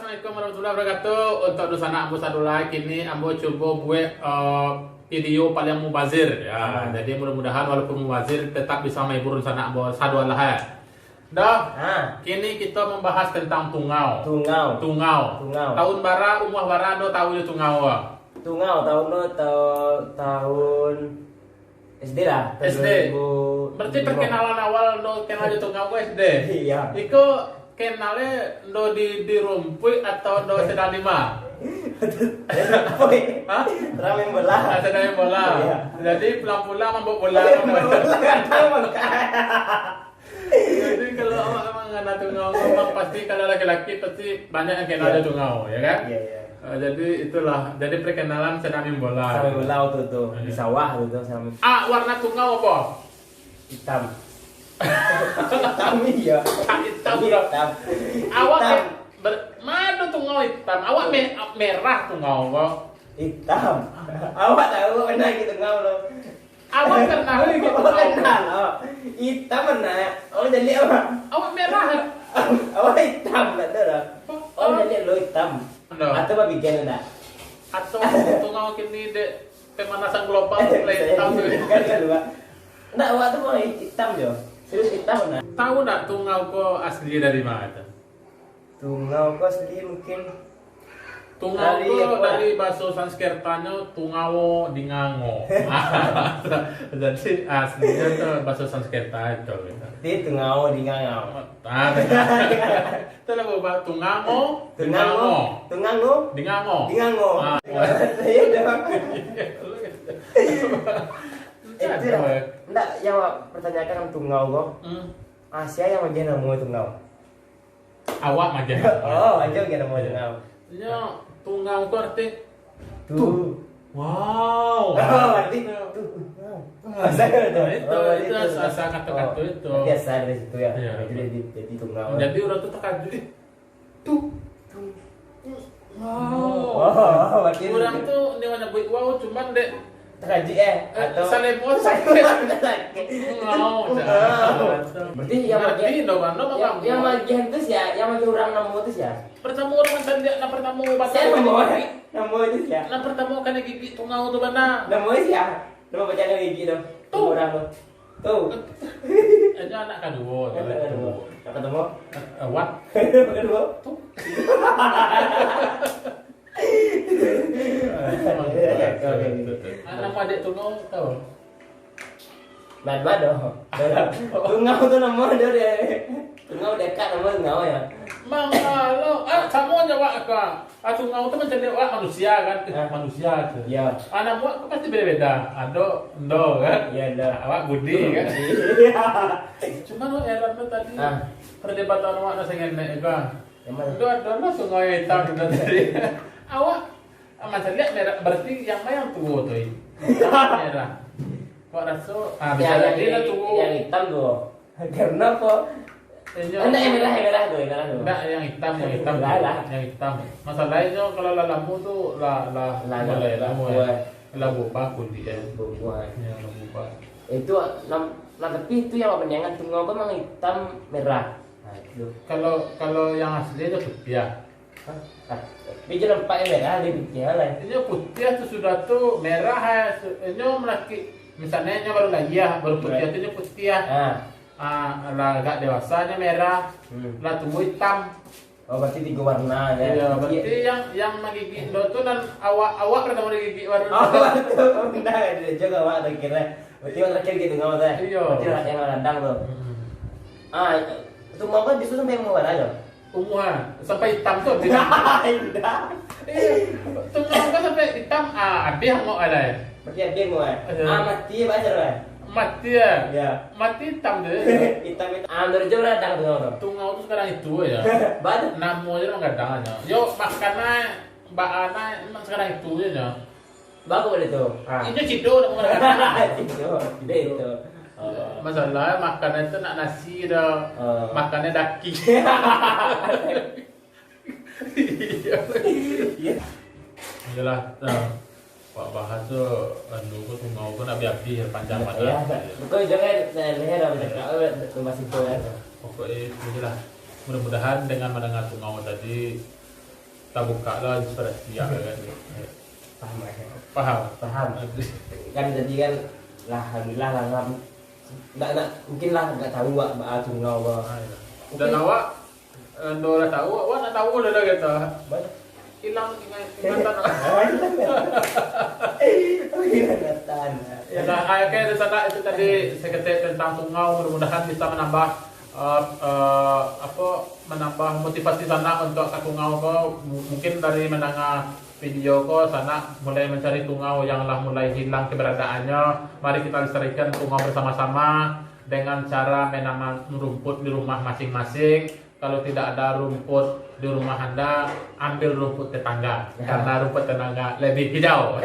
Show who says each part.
Speaker 1: Assalamualaikum warahmatullahi wabarakatuh. Untuk dosana ambo sadulai kini ambo coba buat video paling mubazir ya. Jadi mudah-mudahan walaupun mubazir tetap bisa menghibur sana ambo sadulai ya. Dah. Kini kita membahas tentang tungau. Tungau. Tahun bara umah bara do tahu itu tungau.
Speaker 2: Tungau tahun SD lah.
Speaker 1: SD.
Speaker 2: 2005.
Speaker 1: Berarti perkenalan awal do kenal itu tungau SD.
Speaker 2: Iya.
Speaker 1: Iko kenalnya do di rumput atau do sedang lima? Hah?
Speaker 2: Ramen bola.
Speaker 1: Sedang bola.
Speaker 2: Iya.
Speaker 1: Jadi pulang-pulang mabuk bola. Jadi kalau awak emang nggak tungau, memang pasti kalau laki-laki pasti banyak yang kenal ada tungau, ya kan?
Speaker 2: Iya.
Speaker 1: Jadi itulah. Jadi perkenalan sedang bola.
Speaker 2: Ramen bola tuh di sawah tuh sama
Speaker 1: Warna tungau apa?
Speaker 2: hitam. Hitam iya.
Speaker 1: Hitam.
Speaker 2: Awak
Speaker 1: mana tungau hitam? Awak merah tungau kok.
Speaker 2: hitam. Awak tahu mana gitu tungau lo.
Speaker 1: Awak pernah gitu
Speaker 2: Awak
Speaker 1: tungau?
Speaker 2: kenal. Hitam mana? Awak jadi apa?
Speaker 1: Awak merah.
Speaker 2: Awak hitam betul lah. Awak jadi lo hitam. Atau apa bikin enggak?
Speaker 1: Atau tungau kini de pemanasan global mulai hitam tuh.
Speaker 2: Kan kedua. Enggak, awak tuh mau hitam jo. Serius hitam mana?
Speaker 1: Tahu nggak tungau kok asli dari mana?
Speaker 2: Tungau kok sedih mungkin.
Speaker 1: Tungau
Speaker 2: Dari
Speaker 1: kok
Speaker 2: apa?
Speaker 1: dari bahasa Sanskertanya tungawo dingango. Jadi aslinya tuh bahasa Sanskerta itu.
Speaker 2: Di tungau di ngangau.
Speaker 1: Itu lah bawa tungango,
Speaker 2: Tungango.
Speaker 1: dingango.
Speaker 2: Dingango.
Speaker 1: Ah.
Speaker 2: Iya dong. Itu lah. Enggak, yang awak pertanyakan kan tungau kok. Asia yang aja namanya tungau.
Speaker 1: Awak aja.
Speaker 2: Oh, aja yang namanya tungau.
Speaker 1: Ya, tungau itu arti
Speaker 2: Tuh.
Speaker 1: wow.
Speaker 2: Oh, berarti tuh. Asal
Speaker 1: Itu asal kata-kata itu.
Speaker 2: Biasa dari situ ya.
Speaker 1: Iya.
Speaker 2: Jadi tungau.
Speaker 1: Jadi orang tuh terkejut. Tuh. Wow.
Speaker 2: Oh, berarti
Speaker 1: Orang tuh ini mana buat wow cuman dek
Speaker 2: terkaji atau
Speaker 1: salemos wow.
Speaker 2: Berarti yang
Speaker 1: ngerti dong kan lo
Speaker 2: yang magian itu ya, yang magi orang nemu itu ya.
Speaker 1: pertama orang macam dia na pertama
Speaker 2: Saya
Speaker 1: batal
Speaker 2: nemu itu ya.
Speaker 1: na pertama kan gigi tungau tuh mana
Speaker 2: Nemu itu ya. Nemu baca gigi dong.
Speaker 1: Tuh.
Speaker 2: Orang lo. Tuh.
Speaker 1: aja anak kedua
Speaker 2: Yang ketemu.
Speaker 1: what
Speaker 2: Kedua.
Speaker 1: tuh anak adik tungau tahu
Speaker 2: Bad dong. Tungau tuh nemu deh. Tungau dekat nemu tungau ya.
Speaker 1: mang lo kamu aja wak tungau tuh mencari wak manusia kan manusia tuh
Speaker 2: Iya.
Speaker 1: anak wak pasti beda-beda ado endo kan
Speaker 2: Iya dah.
Speaker 1: awak budi kan
Speaker 2: Iya.
Speaker 1: cuma lo heran lo tadi
Speaker 2: Ah.
Speaker 1: perdebatan awak nasi ngenek kan
Speaker 2: Yang mana?
Speaker 1: itu ada sungai hitam udah tadi awak macam lihat merah berarti yang mana yang tua tuh ini merah kok rasa bisa jadi lah tua
Speaker 2: yang hitam tuh. Karena apa? Enggak yang merah tuh.
Speaker 1: enggak yang hitam
Speaker 2: Lah.
Speaker 1: yang hitam masalahnya kalau lalamu tuh boleh lah buka kundi ya
Speaker 2: Buah.
Speaker 1: yang buka
Speaker 2: Itu nah tapi itu yang penyangan tungau kan memang hitam merah. Nah itu.
Speaker 1: kalau yang asli itu putih ya
Speaker 2: Tapi jangan pakai merah dia bikin lah.
Speaker 1: ini putih itu sudah tuh merah ya ini melaki misalnya ini baru lagi ya baru putih itu putih ya lah agak dewasanya merah lah tumbuh hitam
Speaker 2: Oh berarti tiga warna ya.
Speaker 1: iya berarti yang menggigit do tuh dan awak pertama digigit warna
Speaker 2: Oh itu enggak ada juga wah ada kira. Berarti yang terakhir gitu nggak teh.
Speaker 1: Iya.
Speaker 2: Berarti yang radang tuh. Tungau kan justru sampai mau warna aja.
Speaker 1: umuhan sampai hitam tuh tidak iya tunggu kan sampai hitam ada yang mau ada
Speaker 2: Berarti ada mau
Speaker 1: Iya.
Speaker 2: mati baca lah.
Speaker 1: mati ya
Speaker 2: Ya.
Speaker 1: mati hitam deh
Speaker 2: Hitam. Menurut jauh radang tuh.
Speaker 1: tungau tuh sekarang itu ya
Speaker 2: Bad.
Speaker 1: namanya emang gadang aja yo makannya mbak Ana emang sekarang itu ya
Speaker 2: Bagus itu.
Speaker 1: itu cido udah mau ada
Speaker 2: Itu.
Speaker 1: masalah makannya itu nak nasi dah makannya daki
Speaker 2: Iya.
Speaker 1: jelas pak bahas tuh nunggu tungau pun api panjang
Speaker 2: Ya.
Speaker 1: pada
Speaker 2: Bukan jangan leher apa masih tuh ya.
Speaker 1: pokoknya itulah mudah-mudahan dengan mendengar tungau tadi kita buka lah inspirasi ya kan.
Speaker 2: Paham ya?
Speaker 1: Paham.
Speaker 2: Paham. Kan jadi kan lah alhamdulillah lah nggak mungkin lah nggak tahu wak tungau
Speaker 1: Dan awak dah tahu, awak nak tahu dah gitu. Hilang ingatan.
Speaker 2: ingatan.
Speaker 1: Ya, kayak sana itu tadi saya kata tentang tungau, mudah-mudahan bisa menambah menambah motivasi sana untuk ke tungau kau. Mungkin dari mendengar video kau sana mulai mencari tungau yang lah mulai hilang keberadaannya. Mari kita lestarikan tungau bersama-sama dengan cara menanam rumput di rumah masing-masing. Kalau tidak ada rumput di rumah Anda, ambil rumput tetangga karena rumput tetangga lebih hijau.